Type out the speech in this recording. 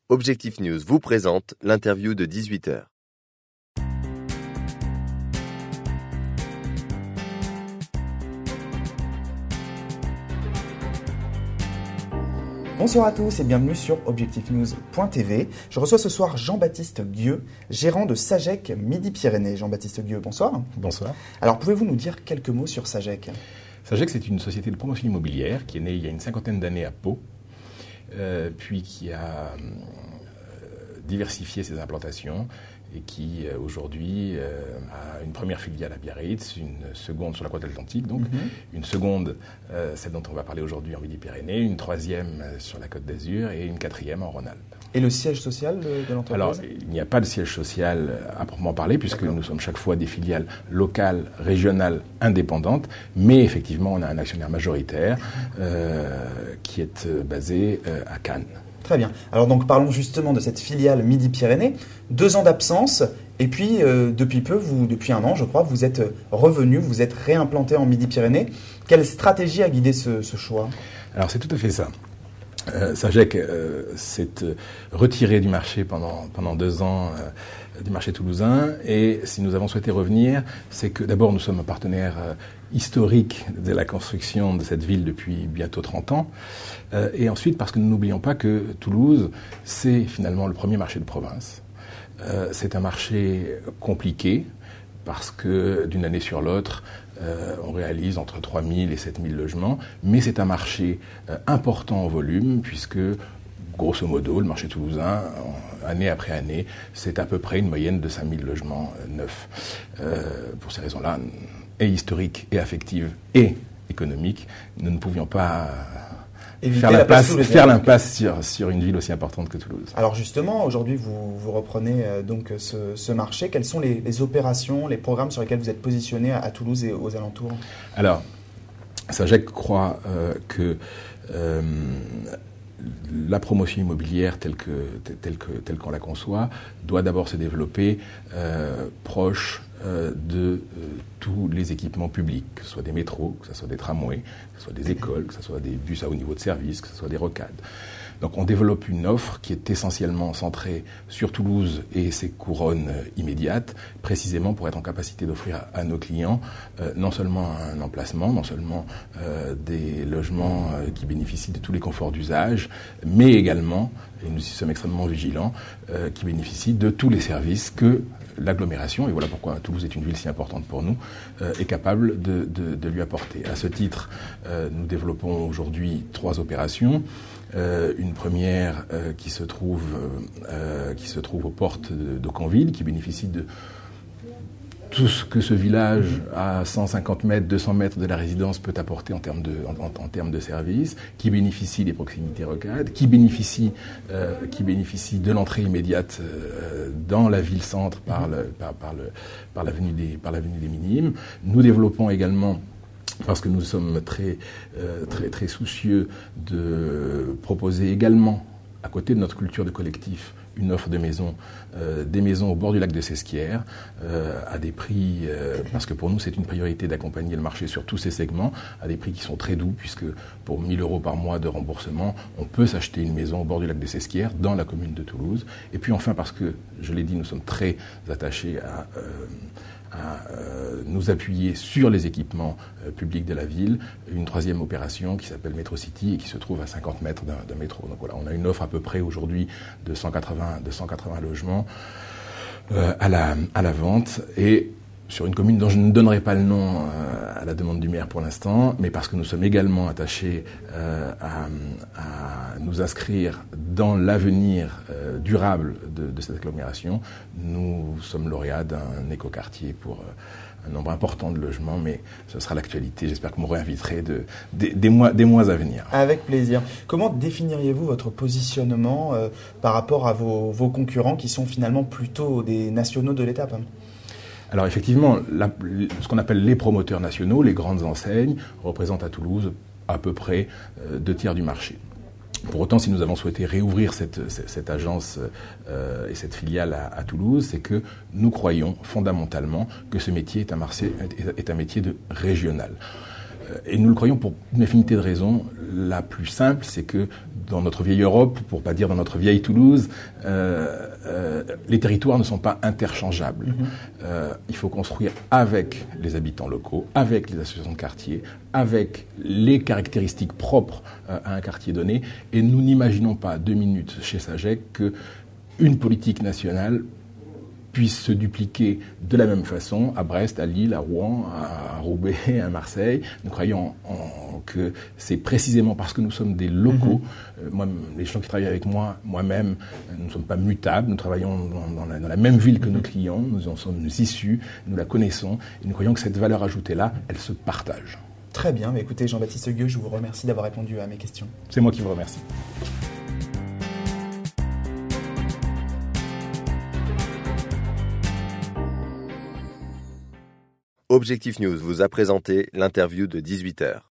Objectif News vous présente l'interview de 18h. Bonsoir à tous et bienvenue sur objectifnews.tv. Je reçois ce soir Jean-Baptiste Guieux, gérant de Sagec Midi-Pyrénées. Jean-Baptiste Guieux, bonsoir. Bonsoir. Alors pouvez-vous nous dire quelques mots sur Sagec ? Sagec, c'est une société de promotion immobilière qui est née il y a une cinquantaine d'années à Pau, puis qui a diversifié ses implantations et qui aujourd'hui a une première filiale à Biarritz, une seconde sur la côte atlantique, donc une seconde, celle dont on va parler aujourd'hui en Midi-Pyrénées, une troisième sur la côte d'Azur et une quatrième en Rhône-Alpes. Et le siège social de l'entreprise ? Alors, il n'y a pas de siège social à proprement parler, puisque nous sommes chaque fois des filiales locales, régionales, indépendantes, mais effectivement, on a un actionnaire majoritaire qui est basé à Cannes. Très bien. Alors donc parlons justement de cette filiale Midi-Pyrénées. 2 ans d'absence et puis depuis peu, depuis 1 an je crois, vous êtes revenu, vous êtes réimplanté en Midi-Pyrénées. Quelle stratégie a guidé ce choix ? Alors c'est tout à fait ça. Sagec s'est retiré du marché pendant 2 ans du marché toulousain, et si nous avons souhaité revenir, c'est que d'abord nous sommes un partenaire historique de la construction de cette ville depuis bientôt 30 ans, et ensuite parce que nous n'oublions pas que Toulouse, c'est finalement le premier marché de province. C'est un marché compliqué, parce que d'une année sur l'autre, on réalise entre 3 000 et 7 000 logements, mais c'est un marché important en volume, puisque, grosso modo, le marché toulousain, année après année, c'est à peu près une moyenne de 5 000 logements neufs. Pour ces raisons-là, et historiques, et affectives, et économiques, nous ne pouvions pas faire l'impasse sur une ville aussi importante que Toulouse. Alors justement, aujourd'hui, vous reprenez donc ce marché. Quelles sont les opérations, les programmes sur lesquels vous êtes positionné à Toulouse et aux alentours ? Alors, Sagec croit que la promotion immobilière telle qu'on la conçoit doit d'abord se développer proche de tous les équipements publics, que ce soit des métros, que ce soit des tramways, que ce soit des écoles, que ce soit des bus à haut niveau de service, que ce soit des rocades. Donc on développe une offre qui est essentiellement centrée sur Toulouse et ses couronnes immédiates, précisément pour être en capacité d'offrir à nos clients non seulement un emplacement, non seulement des logements qui bénéficient de tous les conforts d'usage, mais également, et nous y sommes extrêmement vigilants, qui bénéficient de tous les services que l'agglomération, et voilà pourquoi Toulouse est une ville si importante pour nous, est capable de lui apporter. À ce titre, nous développons aujourd'hui 3 opérations. Une première qui se trouve aux portes d'Aucanville, qui bénéficie de tout ce que ce village à 150 mètres, 200 mètres de la résidence peut apporter en termes de services, qui bénéficie des proximités rocades, qui bénéficie de l'entrée immédiate dans la ville-centre par l'avenue des Minimes. Nous développons également, parce que nous sommes très soucieux de proposer également, à côté de notre culture de collectif, une offre de maisons, des maisons au bord du lac de Sesquières, à des prix, parce que pour nous c'est une priorité d'accompagner le marché sur tous ces segments, à des prix qui sont très doux, puisque pour 1 000 € par mois de remboursement, on peut s'acheter une maison au bord du lac de Sesquières, dans la commune de Toulouse. Et puis enfin, parce que, je l'ai dit, nous sommes très attachés à nous appuyer sur les équipements publics de la ville, une 3e opération qui s'appelle Metro City et qui se trouve à 50 mètres d'un métro. Donc voilà, on a une offre à peu près aujourd'hui de 180 logements à la vente, et sur une commune dont je ne donnerai pas le nom à la demande du maire pour l'instant, mais parce que nous sommes également attachés à nous inscrire dans l'avenir durable de cette agglomération. Nous sommes lauréats d'un écoquartier pour un nombre important de logements, mais ce sera l'actualité. J'espère que vous me réinviterez des mois à venir. Avec plaisir. Comment définiriez-vous votre positionnement par rapport à vos concurrents qui sont finalement plutôt des nationaux de l'étape ? Alors effectivement, ce qu'on appelle les promoteurs nationaux, les grandes enseignes, représentent à Toulouse à peu près 2/3 du marché. Pour autant, si nous avons souhaité réouvrir cette agence et cette filiale à Toulouse, c'est que nous croyons fondamentalement que ce métier est un métier de régional. Et nous le croyons pour une infinité de raisons. La plus simple, c'est que dans notre vieille Europe, pour pas dire dans notre vieille Toulouse, les territoires ne sont pas interchangeables. Il faut construire avec les habitants locaux, avec les associations de quartier, avec les caractéristiques propres à un quartier donné. Et nous n'imaginons pas 2 minutes chez Sagec qu'une politique nationale puisse se dupliquer de la même façon à Brest, à Lille, à Rouen, à Roubaix, à Marseille. Nous croyons que c'est précisément parce que nous sommes des locaux. Moi, les gens qui travaillent avec moi-même, nous ne sommes pas mutables. Nous travaillons dans la même ville que nos clients. Nous en sommes issus, nous la connaissons. Et nous croyons que cette valeur ajoutée-là, elle se partage. Très bien. Écoutez, Jean-Baptiste Gueux, je vous remercie d'avoir répondu à mes questions. C'est moi qui vous remercie. Objectif News vous a présenté l'interview de 18h.